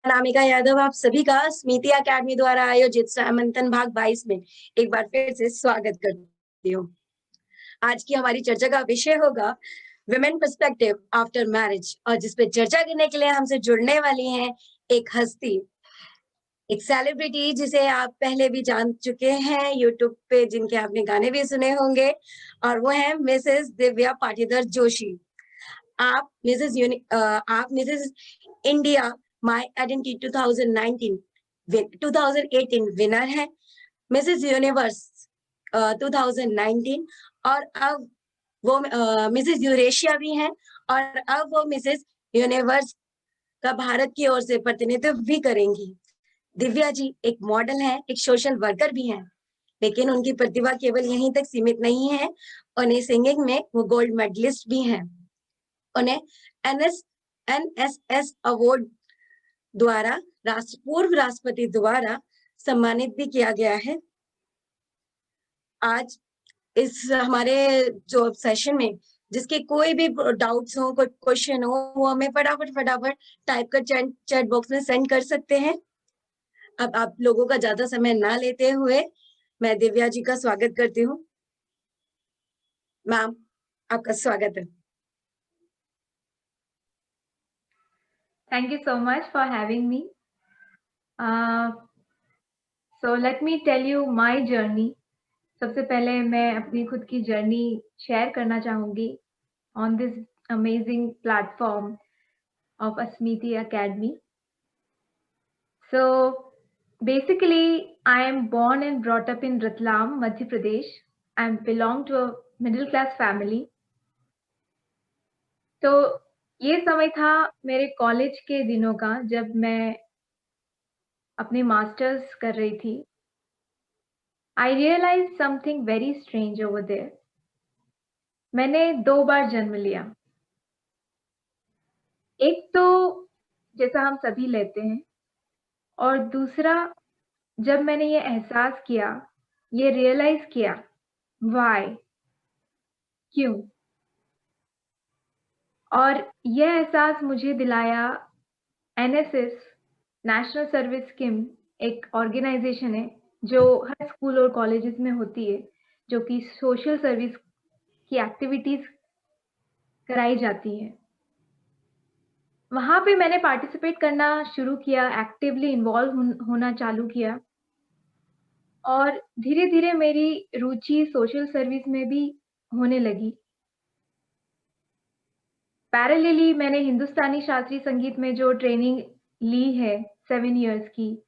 अनामिका यादव आप सभी का स्मृति अकेडमी द्वारा आयोजित सामंथन भाग 22 में एक बार फिर से स्वागत करती हूँ। आज की हमारी चर्चा का विषय होगा विमेन पर्सपेक्टिव आफ्टर मैरिज, और जिस पे चर्चा करने के लिए हमसे जुड़ने वाली हैं एक हस्ती, एक सेलिब्रिटी जिसे आप पहले भी जान चुके हैं यूट्यूब पे, जिनके आपने गाने भी सुने होंगे, और वो है मिसेस दिव्या पाटीदार जोशी। आप Mrs India my identity 2018 winner है, मिसेस यूनिवर्स 2019, और अब वो मिसेस यूरेशिया भी हैं, और अब वो मिसेस यूनिवर्स का भारत की ओर से प्रतिनिधित्व भी करेंगी। दिव्या जी एक मॉडल है, एक सोशल वर्कर भी हैं, लेकिन उनकी प्रतिभा केवल यहीं तक सीमित नहीं है। उन्हें सिंगिंग में वो गोल्ड मेडलिस्ट भी हैं। उन्हें एनएसएस अवार्ड द्वारा पूर्व राष्ट्रपति द्वारा सम्मानित भी किया गया है। आज इस हमारे जो सेशन में जिसके कोई भी डाउट्स हो, कोई क्वेश्चन हो, वो हमें फटाफट टाइप कर चैट बॉक्स में सेंड कर सकते हैं। अब आप लोगों का ज्यादा समय ना लेते हुए मैं दिव्या जी का स्वागत करती हूँ। मैम, आपका स्वागत है। Thank you so much for having me. So let me tell you my journey. सबसे पहले मैं अपनी खुद की जर्नी शेयर करना चाहूँगी on this amazing platform of Asmiti Academy. So basically, I am born and brought up in Ratlam, Madhya Pradesh, and belong to a middle class family. तो ये समय था मेरे कॉलेज के दिनों का, जब मैं अपने मास्टर्स कर रही थी। I realized something very strange over there. मैंने 2 बार जन्म लिया। एक तो जैसा हम सभी लेते हैं, और दूसरा जब मैंने ये एहसास किया, ये रियलाइज़ किया, व्हाई? क्यों? और ये एहसास मुझे दिलाया एनएसएस, नेशनल सर्विस स्कीम, एक ऑर्गेनाइज़ेशन है जो हर स्कूल और कॉलेजेस में होती है, जो कि सोशल सर्विस की एक्टिविटीज़ कराई जाती हैं। वहाँ पे मैंने पार्टिसिपेट करना शुरू किया, एक्टिवली इन्वॉल्व होना चालू किया, और धीरे-धीरे मेरी रुचि सोशल सर्विस में भी होने लगी। पैरेलली मैंने हिंदुस्तानी शास्त्रीय संगीत में जो ट्रेनिंग ली है 7 इयर्स की,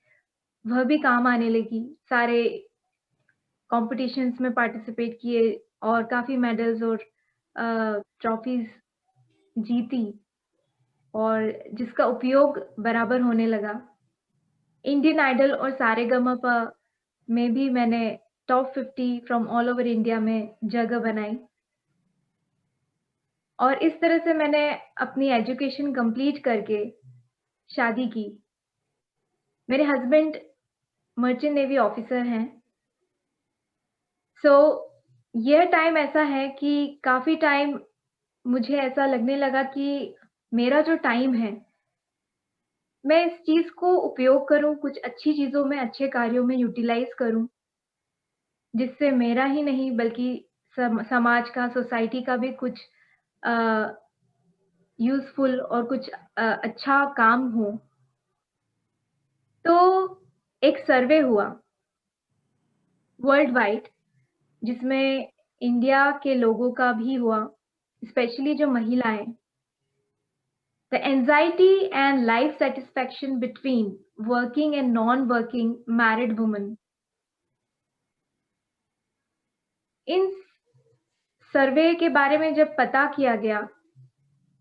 वह भी काम आने लगी। सारे कॉम्पिटिशन्स में पार्टिसिपेट किए और काफ़ी मेडल्स और ट्रॉफीज़ जीती, और जिसका उपयोग बराबर होने लगा। इंडियन आइडल और सारेगामापा में भी मैंने top 50 from all over India में जगह बनाई, और इस तरह से मैंने अपनी एजुकेशन कंप्लीट करके शादी की। मेरे हस्बैंड मर्चेंट नेवी ऑफिसर हैं। सो यह टाइम ऐसा है कि काफ़ी टाइम मुझे ऐसा लगने लगा कि मेरा जो टाइम है, मैं इस चीज़ को उपयोग करूँ, कुछ अच्छी चीज़ों में, अच्छे कार्यों में यूटिलाइज़ करूँ, जिससे मेरा ही नहीं बल्कि समाज का, सोसाइटी का भी कुछ यूज़फुल और कुछ अच्छा काम हो। तो एक सर्वे हुआ वर्ल्ड वाइड, जिसमें इंडिया के लोगों का भी हुआ, स्पेशली जो महिलाएँ। The anxiety and life satisfaction between working and non-working married women. इन सर्वे के बारे में जब पता किया गया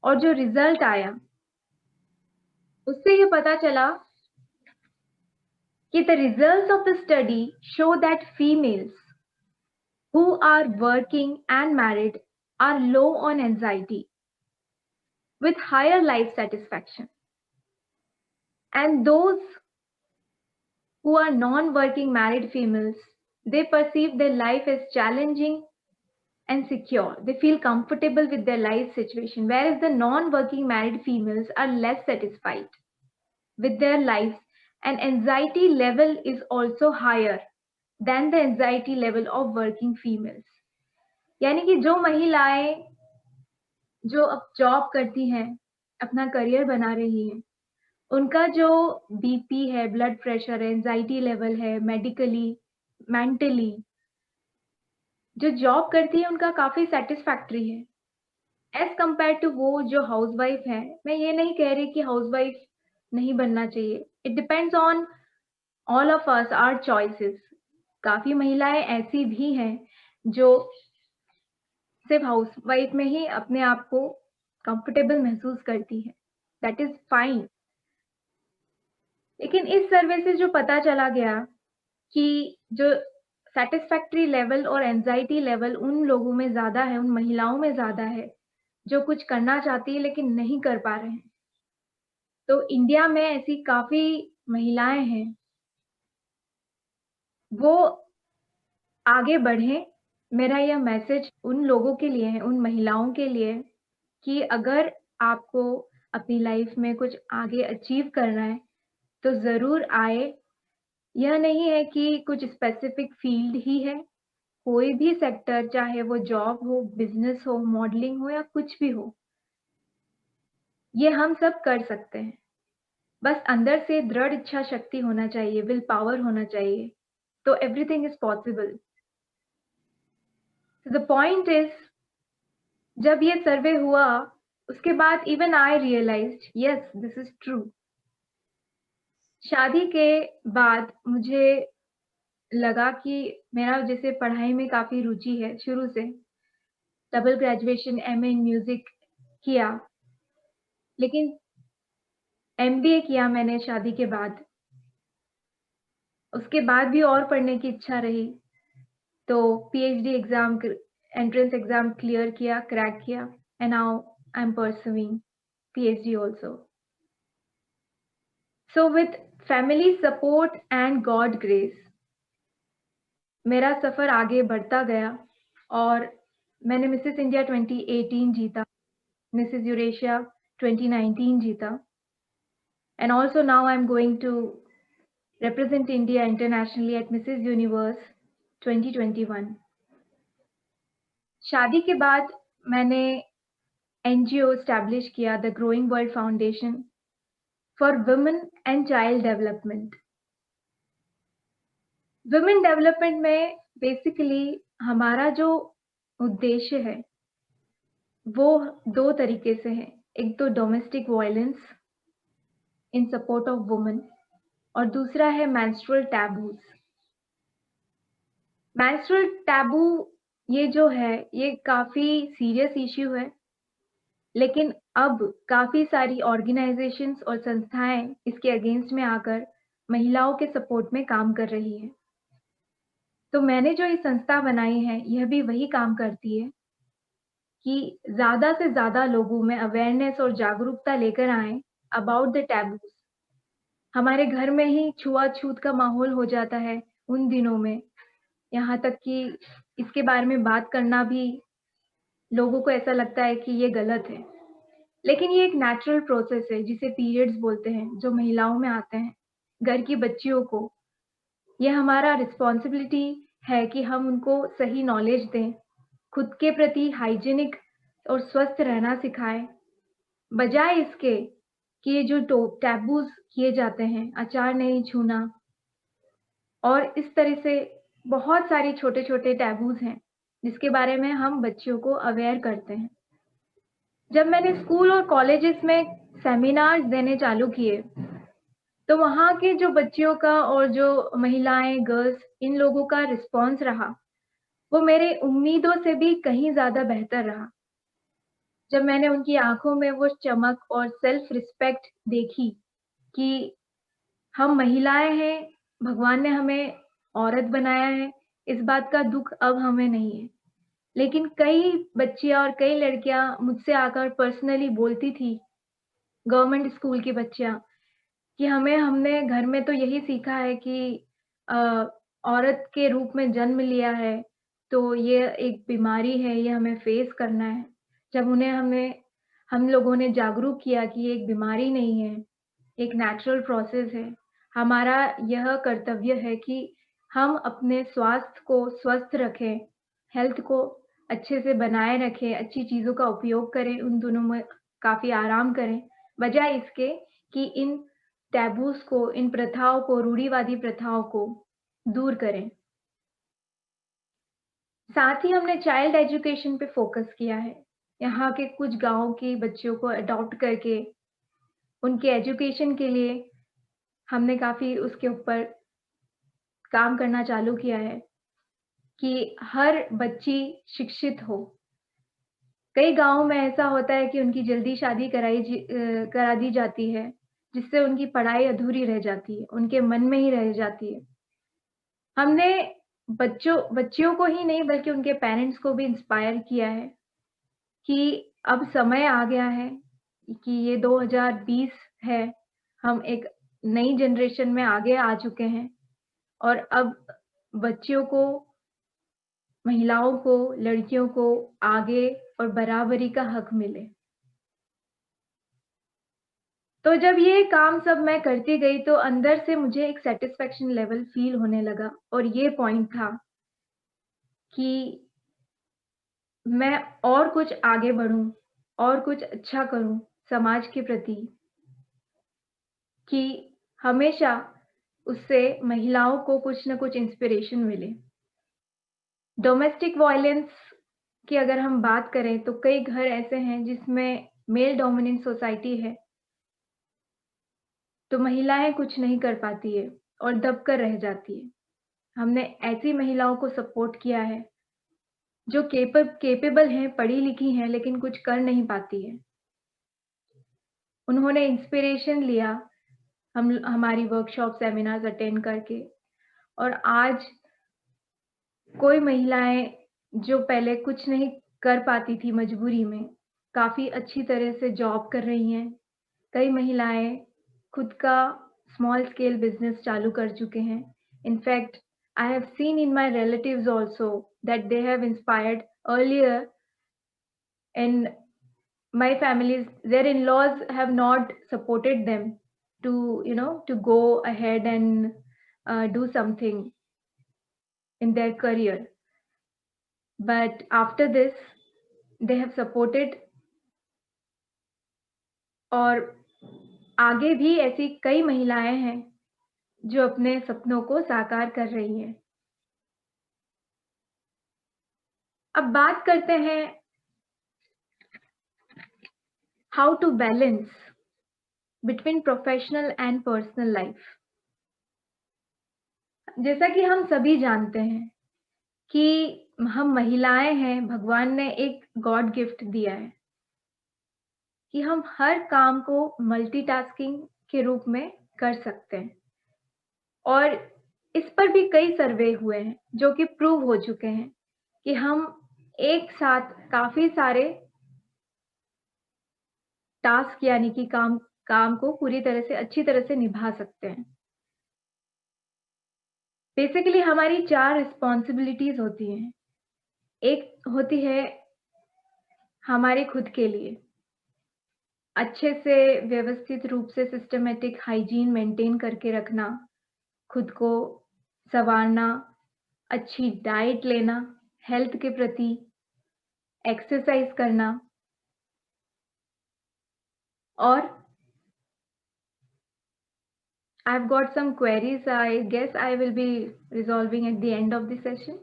और जो रिजल्ट आया, उससे ये पता चला कि the results of the study show that females who are working and married are low on anxiety with higher life satisfaction, and those who are non-working married females, they perceive their life as challenging and secure. They feel comfortable with their life situation, whereas the non-working married females are less satisfied. with their lives, and anxiety level is also higher than the anxiety level of working females. यानी कि जो महिलाएं जो अब job करती हैं, अपना career बना रही हैं, उनका जो बीपी है, ब्लड प्रेशर है, एंजाइटी लेवल है, मेडिकली, मेंटली, जो जॉब करती है उनका काफ़ी सैटिस्फैक्टरी है, एज़ कंपेयर टू वो जो हाउसवाइफ है। मैं ये नहीं कह रही कि हाउसवाइफ नहीं बनना चाहिए। It depends on all of us, our choices. काफ़ी महिलाएँ ऐसी भी हैं जो सिर्फ़ हाउसवाइफ में ही अपने आप को कंफर्टेबल महसूस करती है। That is fine. लेकिन इस सर्वे से जो पता चला गया कि जो सैटिस्फैक्टरी लेवल और एंग्ज़ायटी लेवल उन लोगों में ज़्यादा है, उन महिलाओं में ज़्यादा है, जो कुछ करना चाहती है लेकिन नहीं कर पा रहे हैं। तो इंडिया में ऐसी काफ़ी महिलाएँ हैं, वो आगे बढ़ें। मेरा यह मैसेज उन लोगों के लिए है, उन महिलाओं के लिए कि अगर आपको अपनी लाइफ़ में कुछ आगे अचीव करना है, तो ज़रूर आए। यह नहीं है कि कुछ स्पेसिफिक फ़ील्ड ही है, कोई भी सेक्टर, चाहे वो जॉब हो, बिज़नेस हो, मॉडलिंग हो या कुछ भी हो, ये हम सब कर सकते हैं। बस अंदर से दृढ़ इच्छा शक्ति होना चाहिए, विल पावर होना चाहिए, तो everything is possible. The point is, जब ये सर्वे हुआ, उसके बाद even I realised yes this is true. शादी के बाद मुझे लगा कि मेरा जैसे पढ़ाई में काफ़ी रुचि है शुरू से, double graduation MA in music किया, लेकिन एमबीए किया मैंने शादी के बाद। उसके बाद भी और पढ़ने की इच्छा रही, तो PhD exam entrance exam clear किया, क्रैक किया, and now I am pursuing PhD also. So with family support and God grace, मेरा सफ़र आगे बढ़ता गया और मैंने मिसेस इंडिया 2018 जीता, मिसेस यूरेशिया 2019 जीता, and also now I'm going to represent India internationally at Mrs. Universe 2021. शादी के बाद मैंने एनजीओ एस्टैब्लिश किया, the growing world foundation for women and child development. Women development में बेसिकली हमारा जो उद्देश्य है, वो 2 तरीके से है। एक तो domestic violence in support of women और दूसरा है मेंस्ट्रुअल टैबूज़। मेंस्ट्रुअल टैबू ये जो है, ये काफ़ी सीरियस इश्यू है, लेकिन अब काफ़ी सारी ऑर्गेनाइज़ेशंस और संस्थाएँ इसके अगेंस्ट में आकर महिलाओं के सपोर्ट में काम कर रही हैं। तो मैंने जो ये संस्था बनाई है, यह भी वही काम करती है कि ज़्यादा से ज़्यादा लोगों में अवेयरनेस और जागरूकता लेकर आएँ अबाउट द टैबूज़। हमारे घर में ही छुआ-छूत का माहौल हो जाता है उन दिनों में, यहाँ तक कि इसके बारे में बात करना भी लोगों को ऐसा लगता है कि ये गलत है। लेकिन ये एक नेचुरल प्रोसेस है जिसे पीरियड्स बोलते हैं, जो महिलाओं में आते हैं, घर की बच्चियों को। ये हमारा रिस्पॉन्सिबिलिटी है कि हम उनको सही नॉलेज दें, खुद के प्रति हाइजीनिक और स्वस्थ रहना सिखाएँ, बजाय इसके कि ये जो टैबूज़ किए जाते हैं, अचार नहीं छूना और इस तरह से बहुत सारी छोटे-छोटे टैबूज़ हैं, जिसके बारे में हम बच्चियों को अवेयर करते हैं। जब मैंने स्कूल और कॉलेजेस में सेमिनार्स देने चालू किए, तो वहाँ के जो बच्चियों का और जो महिलाएँ, गर्ल्स, इन लोगों का रिस्पॉन्स रहा, वो मेरे उम्मीदों से भी कहीं ज़्यादा बेहतर रहा। जब मैंने उनकी आँखों में वो चमक और सेल्फ रिस्पेक्ट देखी कि हम महिलाएँ हैं, भगवान ने हमें औरत बनाया है, इस बात का दुःख अब हमें नहीं है। लेकिन कई बच्चियाँ और कई लड़कियाँ मुझसे आकर पर्सनली बोलती थी, गवर्नमेंट स्कूल की बच्चियाँ, कि हमने घर में तो यही सीखा है कि अ, औरत के रूप में जन्म लिया है, तो ये एक बीमारी है, ये हमें फेस करना है। जब हम लोगों ने जागरूक किया कि ये एक बीमारी नहीं है, एक नेचुरल प्रोसेस है। हमारा यह कर्तव्य है कि हम अपने स्वास्थ्य को स्वस्थ रखें, हेल्थ को अच्छे से बनाए रखें, अच्छी चीज़ों का उपयोग करें, उन दोनों में काफ़ी आराम करें, बजाय इसके कि इन टैबूज़ को, इन प्रथाओं को, रूढ़िवादी प्रथाओं को दूर करें। साथ ही हमने चाइल्ड एजुकेशन पे फ़ोकस किया है। यहाँ के कुछ गाँव के बच्चों को अडॉप्ट करके उनके एजुकेशन के लिए हमने काफ़ी उसके ऊपर काम करना चालू किया है कि हर बच्ची शिक्षित हो। कई गाँव में ऐसा होता है कि उनकी जल्दी शादी करा दी जाती है, जिससे उनकी पढ़ाई अधूरी रह जाती है, उनके मन में ही रह जाती है। हमने बच्चियों को ही नहीं बल्कि उनके पेरेंट्स को भी इंस्पायर किया है कि अब समय आ गया है कि ये 2020 है, हम एक नई जनरेशन में आगे आ चुके हैं और अब बच्चियों को, महिलाओं को, लड़कियों को आगे और बराबरी का हक मिले। तो जब ये काम सब मैं करती गई तो अंदर से मुझे एक सैटिस्फैक्शन लेवल फ़ील होने लगा और ये पॉइंट था कि मैं और कुछ आगे बढ़ूँ और कुछ अच्छा करूँ समाज के प्रति कि हमेशा उससे महिलाओं को कुछ न कुछ इंस्पिरेशन मिले। डोमेस्टिक वायलेंस की अगर हम बात करें तो कई घर ऐसे हैं जिसमें मेल डोमिनेंट सोसाइटी है, तो महिलाएँ कुछ नहीं कर पाती है और दबकर रह जाती है। हमने ऐसी महिलाओं को सपोर्ट किया है, जो कैपेबल हैं, पढ़ी-लिखी हैं, लेकिन कुछ कर नहीं पाती हैं। उन्होंने इंस्पिरेशन लिया हम हमारी वर्कशॉप, सेमिनार्स अटेंड करके और आज कोई महिलाएँ जो पहले कुछ नहीं कर पाती थी मजबूरी में, काफ़ी अच्छी तरह से जॉब कर रही हैं। कई महिलाएँ खुद का स्मॉल स्केल बिज़नेस चालू कर चुके हैं। In fact, I have seen in my relatives also that they have inspired earlier in my families, their in-laws have not supported them to, to go ahead and do something in their career. But after this, they have supported और आगे भी ऐसी कई महिलाएँ हैं जो अपने सपनों को साकार कर रही हैं। अब बात करते हैं how to balance between professional and personal life. जैसा कि हम सभी जानते हैं कि हम महिलाएँ हैं, भगवान ने एक गॉड गिफ्ट दिया है कि हम हर काम को मल्टीटास्किंग के रूप में कर सकते हैं और इस पर भी कई सर्वे हुए हैं जो कि प्रूव हो चुके हैं कि हम एक साथ काफ़ी सारे टास्क यानी कि काम काम को पूरी तरह से अच्छी तरह से निभा सकते हैं। बेसिकली हमारी 4 रिस्पॉन्सिबिलिटीज़ होती हैं। एक होती है हमारे खुद के लिए, अच्छे से व्यवस्थित रूप से सिस्टमैटिक हाइजीन मेंटेन करके रखना, खुद को सँवारना, अच्छी डाइट लेना, हेल्थ के प्रति एक्सरसाइज़ करना और I've got some queries. I guess I will be resolving at the end of the session.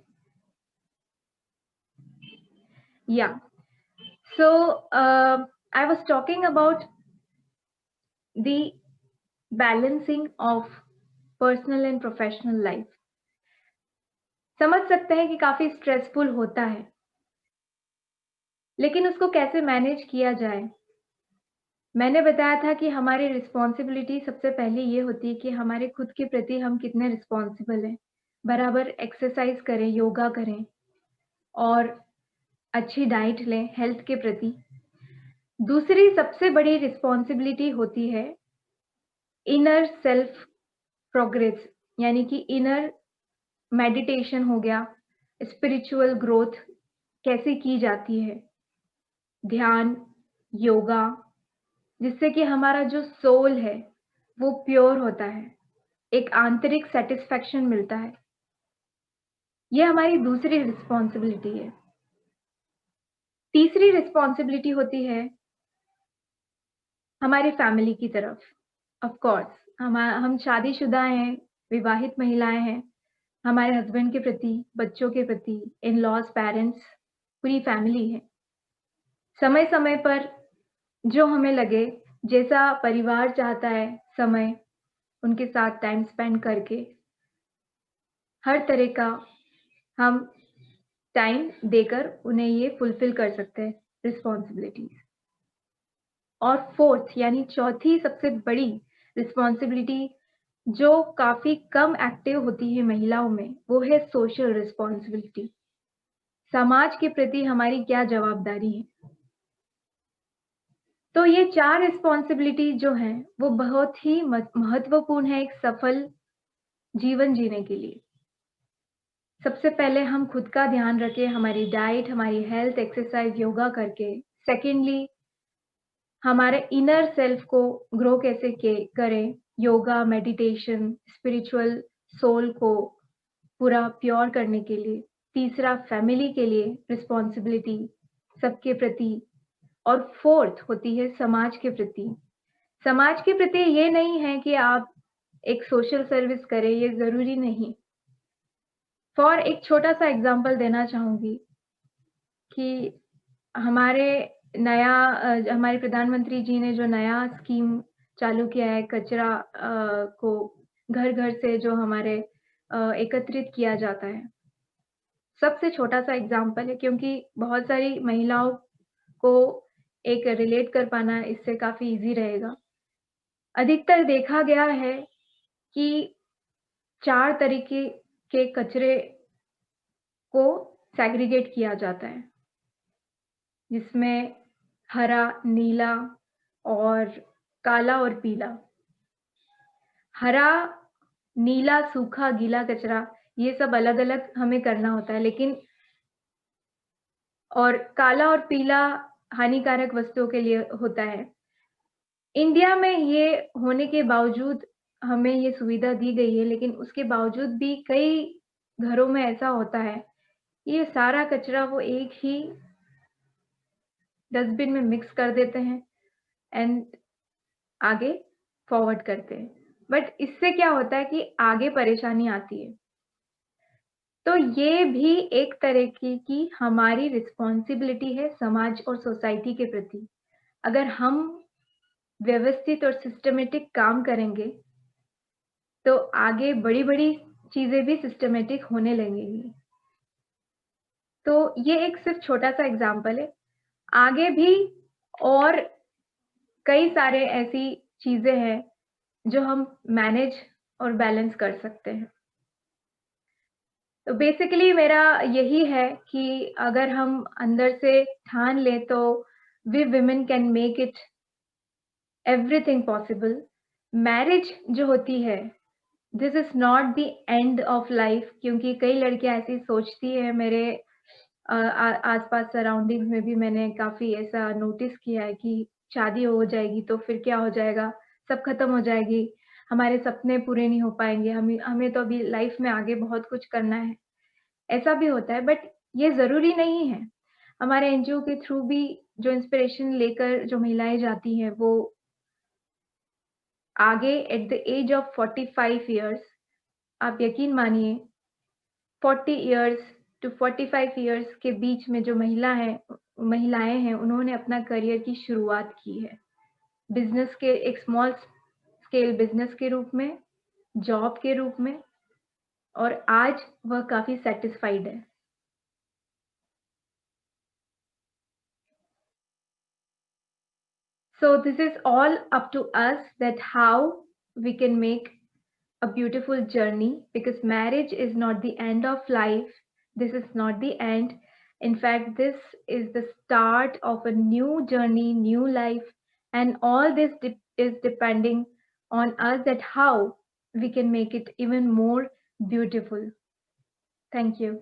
Yeah. So, I was talking about the balancing of personal and professional life. समझ सकते हैं कि काफ़ी stressful होता है, लेकिन उसको कैसे मैनेज किया जाए? मैंने बताया था कि हमारी रिस्पॉन्सिबिलिटी सबसे पहले ये होती है कि हमारे खुद के प्रति हम कितने रिस्पॉन्सिबल हैं। बराबर एक्सरसाइज़ करें, योगा करें और अच्छी डाइट लें हेल्थ के प्रति। दूसरी सबसे बड़ी रिस्पॉन्सिबिलिटी होती है इनर सेल्फ प्रोग्रेस यानी कि इनर मेडिटेशन हो गया, स्पिरिचुअल ग्रोथ कैसे की जाती है, ध्यान, योगा, जिससे कि हमारा जो सोल है, वो प्योर होता है, एक आंतरिक सैटिस्फैक्शन मिलता है। ये हमारी दूसरी रिस्पॉन्सिबिलिटी है। तीसरी रिस्पॉन्सिबिलिटी होती है हमारी फैमिली की तरफ। ऑफ कोर्स हम शादीशुदा हैं, विवाहित महिलाएँ हैं, हमारे हस्बैंड के प्रति, बच्चों के प्रति, इन-लॉज़, पेरेंट्स, पूरी फैमिली है। समय-समय पर जो हमें लगे, जैसा परिवार चाहता है समय, उनके साथ टाइम स्पेंड करके, हर तरह का हम टाइम देकर उन्हें ये फुलफ़िल कर सकते हैं रिस्पॉन्सिबिलिटीज़। और फोर्थ यानी चौथी सबसे बड़ी रिस्पॉन्सिबिलिटी जो काफ़ी कम एक्टिव होती है महिलाओं में, वो है सोशल रिस्पॉन्सिबिलिटी। समाज के प्रति हमारी क्या जवाबदारी है? तो ये 4 रिस्पॉन्सिबिलिटी जो हैं, वो बहुत ही महत्वपूर्ण है एक सफल जीवन जीने के लिए। सबसे पहले हम खुद का ध्यान रखें, हमारी डाइट, हमारी हेल्थ, एक्सरसाइज़, योगा करके। सेकेंडली हमारे इनर सेल्फ को ग्रो कैसे के करें, योगा, मेडिटेशन, स्पिरिचुअल सोल को पूरा प्योर करने के लिए। तीसरा फैमिली के लिए रिस्पॉन्सिबिलिटी सबके प्रति और फोर्थ होती है समाज के प्रति। समाज के प्रति ये नहीं है कि आप एक सोशल सर्विस करें, ये ज़रूरी नहीं। फॉर एक छोटा-सा एग्ज़ाम्पल देना चाहूँगी कि हमारे हमारे प्रधानमंत्री जी ने जो नया स्कीम चालू किया है कचरा को घर-घर से जो हमारे एकत्रित किया जाता है। सबसे छोटा-सा एग्ज़ाम्पल है क्योंकि बहुत सारी महिलाओं को एक रिलेट कर पाना इससे काफ़ी ईज़ी रहेगा। अधिकतर देखा गया है कि 4 तरीके के कचरे को सेग्रीगेट किया जाता है, जिसमें हरा, नीला और काला और पीला। हरा, नीला, सूखा, गीला कचरा ये सब अलग-अलग हमें करना होता है, लेकिन और काला और पीला हानिकारक वस्तुओं के लिए होता है। इंडिया में ये होने के बावजूद हमें ये सुविधा दी गई है, लेकिन उसके बावजूद भी कई घरों में ऐसा होता है, ये सारा कचरा वो एक ही डस्टबिन में मिक्स कर देते हैं एंड आगे फॉरवर्ड करते हैं। बट इससे क्या होता है कि आगे परेशानी आती है। तो ये भी एक तरीके की हमारी रिस्पॉन्सिबिलिटी है समाज और सोसाइटी के प्रति। अगर हम व्यवस्थित और सिस्टमैटिक काम करेंगे, तो आगे बड़ी-बड़ी चीज़ें भी सिस्टमैटिक होने लगेंगी। तो ये एक सिर्फ़ छोटा-सा एग्ज़ाम्पल है। आगे भी और कई सारे ऐसी चीज़ें हैं, जो हम मैनेज और बैलेंस कर सकते हैं। तो बेसिकली मेरा यही है कि अगर हम अंदर से ठान लें, तो we women can make it everything possible. Marriage जो होती है, this is not the end of life क्योंकि कई लड़कियाँ ऐसी सोचती हैं मेरे आस-पास सराउंडिंग्स में भी मैंने काफ़ी ऐसा नोटिस किया है कि शादी हो जाएगी तो फिर क्या हो जाएगा? सब खत्म हो जाएगी, हमारे सपने पूरे नहीं हो पाएँगे, हमें हमें तो अभी लाइफ में आगे बहुत कुछ करना है। ऐसा भी होता है बट ये ज़रूरी नहीं है। हमारे एनजीओ के थ्रू भी जो इंस्पिरेशन लेकर जो महिलाएँ जाती हैं वो आगे at the age of 45 years आप यकीन मानिए 40 इयर्स टू 45 इयर्स के बीच में जो महिलाएँ हैं उन्होंने अपना करियर की शुरुआत की है। बिज़नेस के एक स्मॉल स्केल बिज़नेस के रूप में, जॉब के रूप में और आज वह काफ़ी सैटिस्फाइड है। So this is all up to us that how we can make a beautiful journey because marriage is not the end of life. This is not the end. In fact, this is the start of a new journey, new life, and all this is depending on us that how we can make it even more beautiful. Thank you.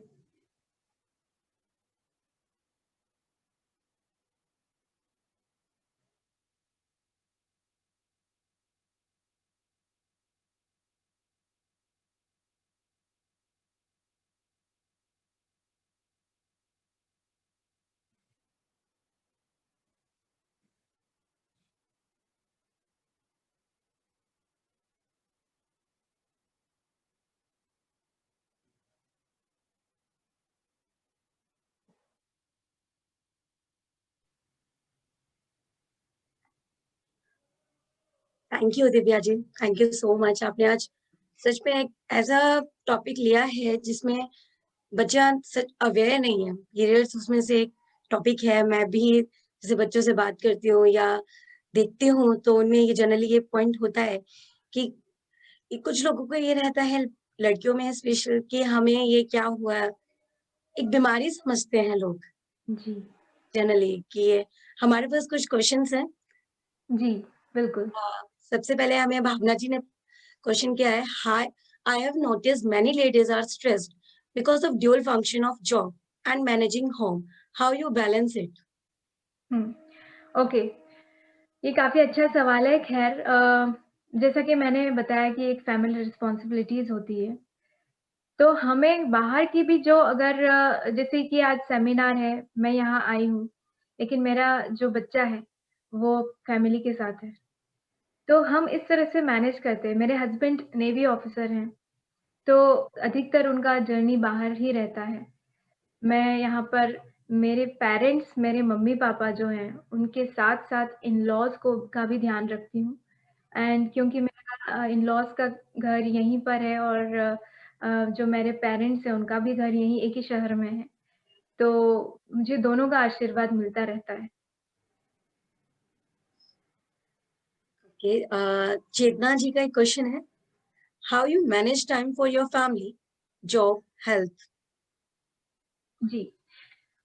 Thank you Divya ji, thank you so much. आपने आज सच में एक ऐसा topic लिया है जिसमें बच्चा सच aware नहीं है। ये रील्स उसमें से एक टॉपिक है। मैं भी जैसे बच्चों से बात करती हूँ या देखती हूँ तो उनमें ये जनरली ये पॉइंट होता है कि कुछ लोगों को ये रहता है, लड़कियों में स्पेशल, कि हमें ये क्या हुआ, एक बीमारी समझते हैं लोग जी, जनरली कि ये हमारे पास कुछ क्वेश्चंस हैं। जी, बिल्कुल। सबसे पहले हमें भावना जी ने क्वेश्चन किया है, hi, I have noticed many ladies are stressed because of dual function of job and managing home, how you balance it? Hmm, okay. ये काफ़ी अच्छा सवाल है। ख़ैर जैसा कि मैंने बताया कि एक फैमिली रिस्पॉन्सिबिलिटीज़ होती है, तो हमें बाहर की भी जो अगर जैसे कि आज सेमिनार है, मैं यहाँ आई हूँ, लेकिन मेरा जो बच्चा है, वो फैमिली के साथ है। तो हम इस तरह से मैनेज करते हैं। मेरे हस्बैंड नेवी ऑफ़िसर हैं, तो अधिकतर उनका जर्नी बाहर ही रहता है। मैं यहाँ पर मेरे पेरेंट्स, मेरे मम्मी-पापा जो हैं, उनके साथ-साथ इन-लॉज़ को का भी ध्यान रखती हूँ। एंड क्योंकि मेरा इन-लॉज़ का घर यहीं पर है और जो मेरे पेरेंट्स हैं, उनका भी घर यहीं एक ही शहर में है, तो मुझे दोनों का आशीर्वाद मिलता रहता है। ओके, चेतना जी का एक क्वेश्चन है, how you manage time for your family, job, health? जी।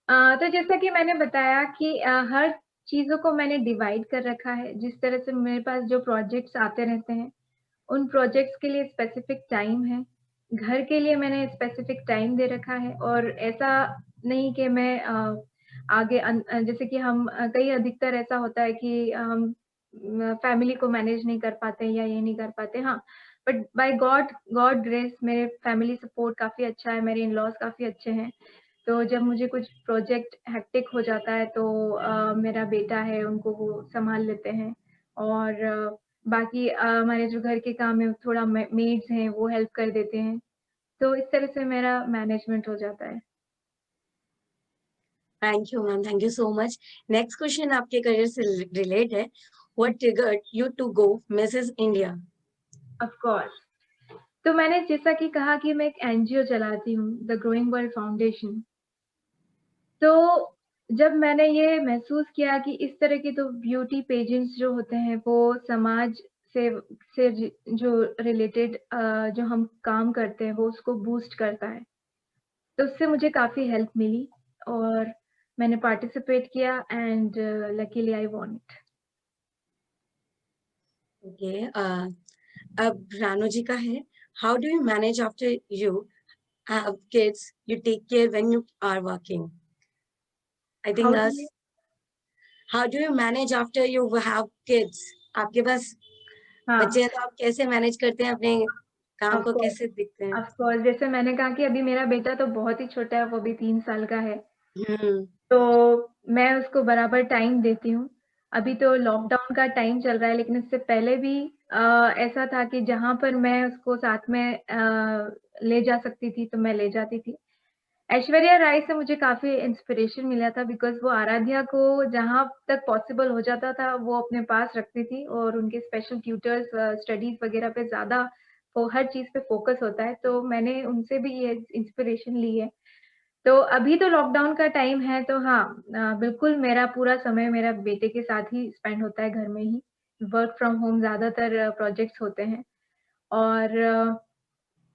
तो जैसा कि मैंने बताया कि हर चीज़ों को मैंने डिवाइड कर रखा है, जिस तरह से मेरे पास जो प्रोजेक्ट्स आते रहते हैं, उन प्रोजेक्ट्स के लिए स्पेसिफिक टाइम है। घर के लिए मैंने स्पेसिफिक टाइम दे रखा है और ऐसा नहीं कि मैं आगे जैसे कि हम कई अधिकतर ऐसा होता है कि हम फैमिली को मैनेज नहीं कर पाते या ये नहीं कर पाते। हाँ, but by God God grace मेरे फैमिली सपोर्ट काफ़ी अच्छा है, मेरे इन-लॉज़ काफ़ी अच्छे हैं। तो जब मुझे कुछ प्रोजेक्ट हेक्टिक हो जाता है तो मेरा बेटा है उनको वो सँभाल लेते हैं और बाकी हमारे जो घर के काम है थोड़ा मेड्स हैं वो हेल्प कर देते हैं। तो इस तरह से मेरा मैनेजमेंट हो जाता है। Thank you ma'am, thank you so much. Next question आपके करियर से रिलेट है, what triggered you to go Mrs India? Of course. तो मैंने जैसा कि कहा कि मैं एक एनजीओ चलाती हूँ, द ग्रोइंग वर्ल्ड फाउंडेशन। तो जब मैंने ये महसूस किया कि इस तरह के तो ब्यूटी पेजेंट्स जो होते हैं वो समाज से जो रिलेटेड जो हम काम करते हैं वो उसको बूस्ट करता है। तो उससे मुझे काफ़ी हेल्प मिली और मैंने पार्टिसिपेट किया and luckily I won it. Okay, अब रानो जी का है, how do you manage after you have kids, you take care when you are working? I how think do you how do you manage after you have kids? आपके पास हाँ, बच्चे हैं तो आप कैसे मैनेज करते हैं अपने काम ऑफ को, कोर्स कैसे देखते हैं? ऑफ कोर्स जैसे मैंने कहा कि अभी मेरा बेटा तो बहुत ही छोटा है, वो अभी 3 साल का है। हम्म। तो मैं उसको बराबर टाइम देती हूँ। अभी तो लॉकडाउन का टाइम चल रहा है लेकिन इससे पहले भी ऐसा था कि जहाँ पर मैं उसको साथ में ले जा सकती थी तो मैं ले जाती थी। ऐश्वर्या राय से मुझे काफ़ी इंस्पिरेशन मिला था बिकॉज़ वो आराध्या को जहाँ तक पॉसिबल हो जाता था वो अपने पास रखती थी और उनके स्पेशल ट्यूटर्स स्टडीज़ वग़ैरह पे ज़्यादा वो हर चीज़ पे फ़ोकस होता है, तो मैंने उनसे भी ये इंस्पिरेशन ली है। तो अभी तो लॉकडाउन का टाइम है तो हाँ बिल्कुल मेरा पूरा समय मेरा बेटे के साथ ही स्पेंड होता है घर में ही। वर्क फ्रॉम होम ज़्यादातर प्रोजेक्ट्स होते हैं और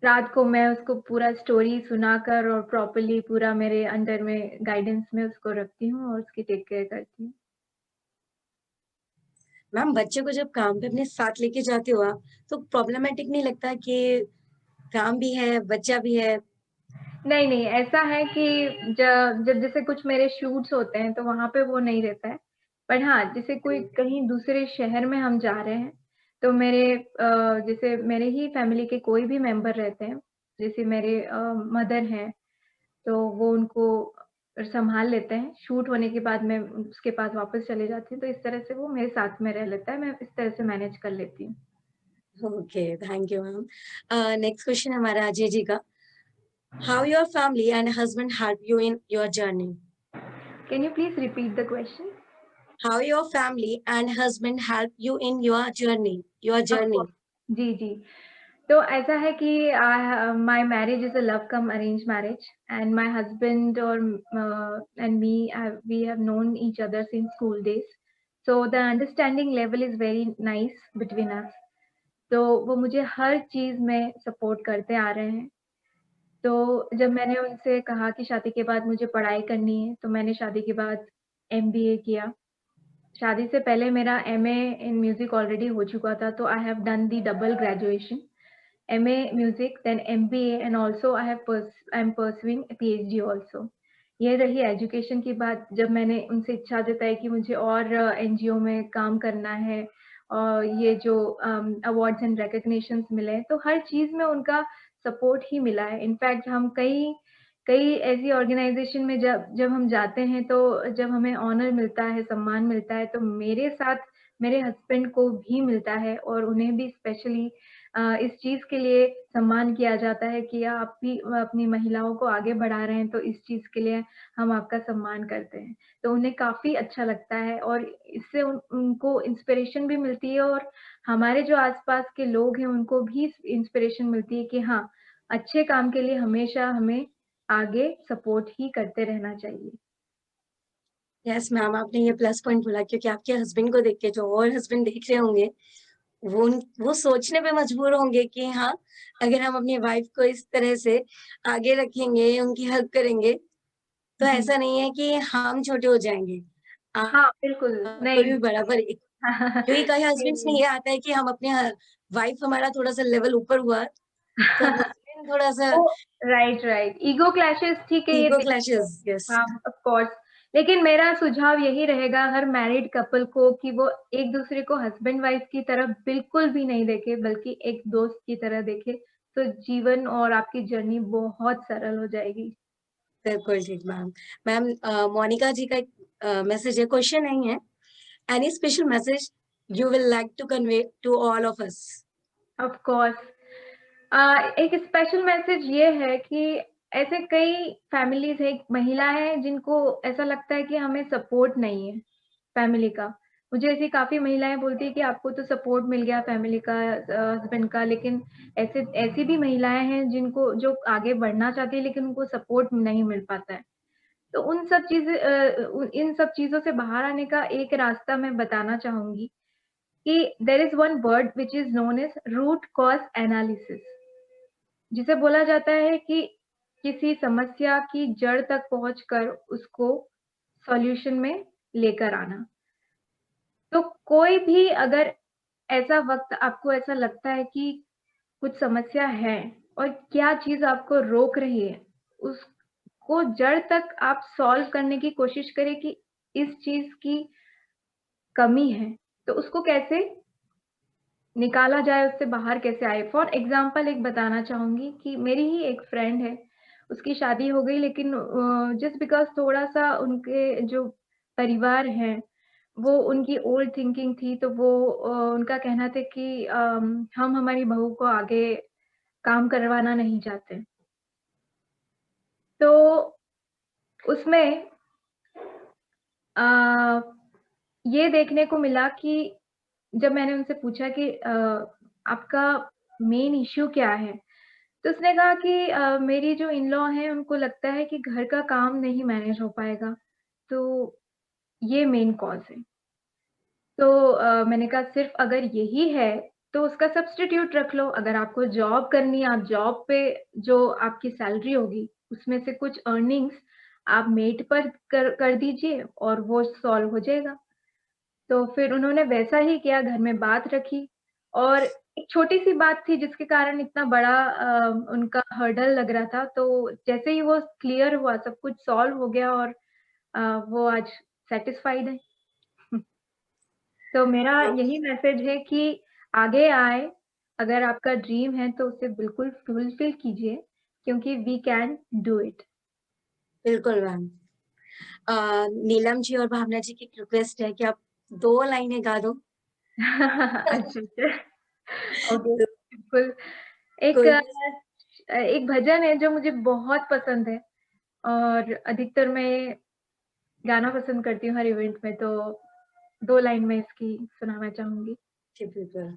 रात को मैं उसको पूरा स्टोरी सुनाकर और प्रॉपर्ली पूरा मेरे अंडर में गाइडेंस में उसको रखती हूँ और उसकी टेक केयर करती हूँ। मैम, बच्चे को जब काम पे अपने साथ लेके जाते हो आप, तो प्रॉब्लमेटिक नहीं लगता कि काम भी है, बच्चा भी है? नहीं, नहीं, ऐसा है कि जब जैसे कुछ मेरे शूट्स होते हैं, तो वहाँ पे वो नहीं रहता है। पर हाँ, जैसे कोई कहीं दूसरे शहर में हम जा रहे हैं, तो जैसे मेरे ही फैमिली के कोई भी मेंबर रहते हैं, जैसे मेरे मदर हैं, तो वो उनको सँभाल लेते हैं। शूट होने के बाद मैं उसके पास वापस चली जाती हूँ, तो इस तरह से वो मेरे साथ में रह लेता है, मैं इस तरह से मैनेज कर लेती हूँ। Okay, thank you ma'am. Next question हमारा अजय जी का, how your family and husband help you in your journey? Can you please repeat the question? How your family and husband help you in your journey? Your of journey. Course. जी, जी। तो ऐसा है कि my marriage is a love come arrange marriage and my husband और and me we have known each other since school days. So the understanding level is very nice between us. तो वो मुझे हर चीज़ में सपोर्ट करते आ रहे हैं। तो जब मैंने उनसे कहा कि शादी के बाद मुझे पढ़ाई करनी है, तो मैंने शादी के बाद एमबीए किया। शादी से पहले मेरा एमए इन म्यूज़िक ऑलरेडी हो चुका था, तो I have done the double graduation, MA music then MBA and also I am pursuing PhD also. ये रही एजुकेशन की बात। जब मैंने उनसे इच्छा जताई कि मुझे और एनजीओ में काम करना है और ये जो अवार्ड्स एंड रिकॉग्निशंस मिले हैं, तो हर चीज़ में उनका सपोर्ट ही मिला है। इनफैक्ट हम कई कई ऐसी ऑर्गेनाइज़ेशन में जब जब हम जाते हैं, तो जब हमें ऑनर मिलता है, सम्मान मिलता है, तो मेरे साथ मेरे हस्बैंड को भी मिलता है और उन्हें भी स्पेशली इस चीज़ के लिए सम्मान किया जाता है कि आप भी अपनी महिलाओं को आगे बढ़ा रहे हैं, तो इस चीज़ के लिए हम आपका सम्मान करते हैं। तो उन्हें काफ़ी अच्छा लगता है और इससे उनको इंस्पिरेशन भी मिलती है और हमारे जो आस-पास के लोग हैं, उनको भी इंस्पिरेशन मिलती है कि हाँ, अच्छे काम के लिए हमेशा हमें आगे सपोर्ट ही करते रहना चाहिए। यस मैम, आपने ये प्लस पॉइंट बोला क्योंकि आपके हस्बैंड को देख के जो और हस्बैंड देख रहे होंगे, वो सोचने पे मजबूर होंगे कि हाँ, अगर हम अपनी वाइफ को इस तरह से आगे रखेंगे, उनकी हेल्प करेंगे, तो जी। ऐसा नहीं है कि हम छोटे हो जाएँगे। हाँ, बिल्कुल, आपको नहीं। भी बराबर क्योंकि कई नहीं, हस्बैंड्स में नहीं। ये आता है कि हम अपने वाइफ हमारा थोड़ा-सा लेवल ऊपर हुआ, तो हस्बैंड थोड़ा-सा वो राइट, राइट। ईगो क्लैशेज़ ठीक है, ये ईगो दिखते हैं। Clashes yes. हाँ, ऑफ़ कोर्स। लेकिन मेरा सुझाव यही रहेगा हर मैरिड कपल को कि वो एक-दूसरे को हस्बैंड-वाइफ की तरह बिल्कुल भी नहीं देखें, बल्कि एक दोस्त की तरह देखें, तो जीवन और आपकी जर्नी बहुत सरल हो जाएगी। बिल्कुल ठीक मैम। मैम मोनिका जी का एक मैसेज है, क्वेश्चन नहीं है। Any special message you will like to convey to all of us? Of course. एक स्पेशल मैसेज ये है कि ऐसे कई फैमिलीज़ हैं, महिलाएँ हैं जिनको ऐसा लगता है कि हमें सपोर्ट नहीं है फैमिली का। मुझे ऐसी काफ़ी महिलाएँ बोलती हैं कि आपको तो सपोर्ट मिल गया फैमिली का हस्बैंड का, लेकिन ऐसी भी महिलाएँ हैं जिनको जो आगे बढ़ना चाहती हैं लेकिन उनको सपोर्ट नहीं मिल पाता है। तो इन सब चीज़ों से बाहर आने का एक रास्ता मैं बताना चाहूँगी कि there is one word which is known as root cause analysis, जिसे बोला जाता है कि किसी समस्या की जड़ तक पहुँचकर उसको सॉल्यूशन में लेकर आना। तो कोई भी अगर ऐसा वक़्त आपको ऐसा लगता है कि कुछ समस्या है और क्या चीज़ आपको रोक रही है, उसको जड़ तक आप सॉल्व करने की कोशिश करें कि इस चीज़ की कमी है, तो उसको कैसे निकाला जाए, उससे बाहर कैसे आए? फॉर एग्ज़ाम्पल एक बताना चाहूँगी कि मेरी ही एक फ्रेंड है, उसकी शादी हो गई लेकिन जस्ट बिकॉज़ थोड़ा-सा उनके जो परिवार हैं, वो उनकी ओल्ड थिंकिंग थी, तो वो उनका कहना था कि हम हमारी बहू को आगे काम करवाना नहीं चाहते। तो उसमें अ, ये देखने को मिला कि जब मैंने उनसे पूछा कि आपका मेन इश्यू क्या है? तो उसने कहा कि मेरी जो इन-लॉ हैं उनको लगता है कि घर का काम नहीं मैनेज हो पाएगा, तो ये मेन कॉज़ है। तो मैंने कहा सिर्फ़ अगर यही है, तो उसका सब्स्टिट्यूट रख लो। अगर आपको जॉब करनी है, आप जॉब पे जो आपकी सैलरी होगी, उसमें से कुछ अर्निंग्स आप मेड पर कर दीजिए और वो सॉल्व हो जाएगा। तो फिर उन्होंने वैसा ही किया, घर में बात रखी और एक छोटी-सी बात थी जिसके कारण इतना बड़ा उनका हर्डल लग रहा था, तो जैसे ही वो क्लियर हुआ, सब कुछ सॉल्व हो गया और वो आज सैटिस्फाइड हैं। तो मेरा यही मैसेज है कि आगे आएँ, अगर आपका ड्रीम है तो उसे बिल्कुल फुलफिल कीजिए क्योंकि वी कैन डू इट। बिल्कुल मैम। नीलम जी और भावना जी की एक रिक्वेस्ट है कि आप 2 लाइनें गा दो। अच्छा, अच्छा। ओके, तो बिल्कुल। एक कोई भी एक भजन है जो मुझे बहुत पसंद है और अधिकतर मैं गाना पसंद करती हूँ हर इवेंट में, तो 2 लाइन में इसकी सुनाना चाहूँगी। जी, बिल्कुल।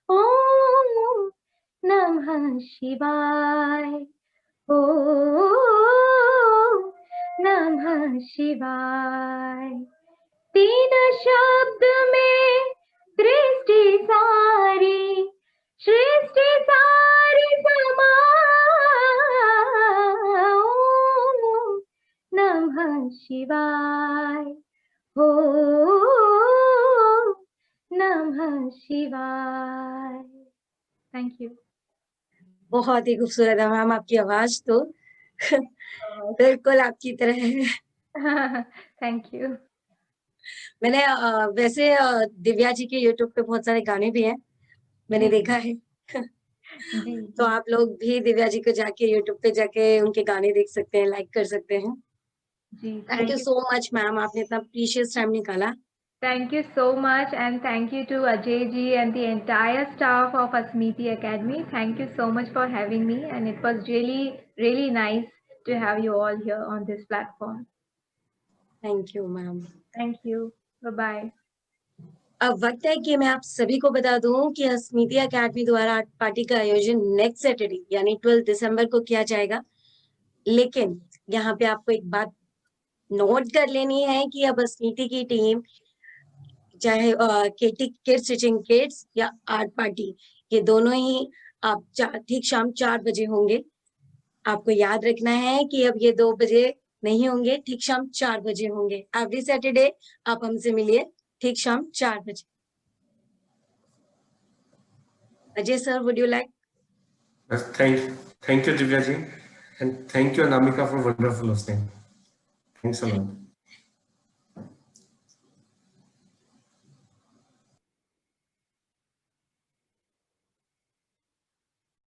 ओम नमः शिवाय, ओम नमः शिवाय। 3 शब्द में सृष्टि सारी समाओ। नमः शिवाय, ओम नमः शिवाय। Thank you. बहुत ही खूबसूरत है मैम आपकी आवाज तो बिल्कुल आपकी तरह है। Thank you. मैंने वैसे दिव्या जी के यूट्यूब पे बहुत सारे गाने भी हैं, मैंने जी, देखा है। जी, तो जी। आप लोग भी दिव्या जी को जाके यूट्यूब पे जाके उनके गाने देख सकते हैं, लाइक कर सकते हैं। जी, thank you so much ma'am, आपने इतना प्रीशियस टाइम निकाला। Thank you so much, and thank you to Ajay ji and the entire staff of Asmiti Academy. Thank you so much for having me, and it was really nice to have you all here on this platform. Thank you ma'am. Thank you. Bye-bye. अब वक्त है कि मैं आप सभी को बता दूं कि अस्मिता अकेडमी द्वारा आर्ट पार्टी का आयोजन नेक्स्ट सैटरडे यानी 12 दिसंबर को किया जाएगा। लेकिन यहाँ पे आपको एक बात नोट कर लेनी है कि अब अस्मिता की टीम चाहे केटी किड्स स्टिचिंग किड्स या आर्ट पार्टी, ये दोनों ही आप ठीक शाम 4 बजे होंगे। आपको याद रखना है कि अब ये 2 बजे नहीं होंगे, ठीक शाम 4 बजे होंगे। एवरी सैटरडे आप हमसे मिलिए ठीक शाम 4 बजे। Ajay sir, would you like? Thank you, Divya ji, and thank you, Anamika, for wonderful hosting. Thanks a lot.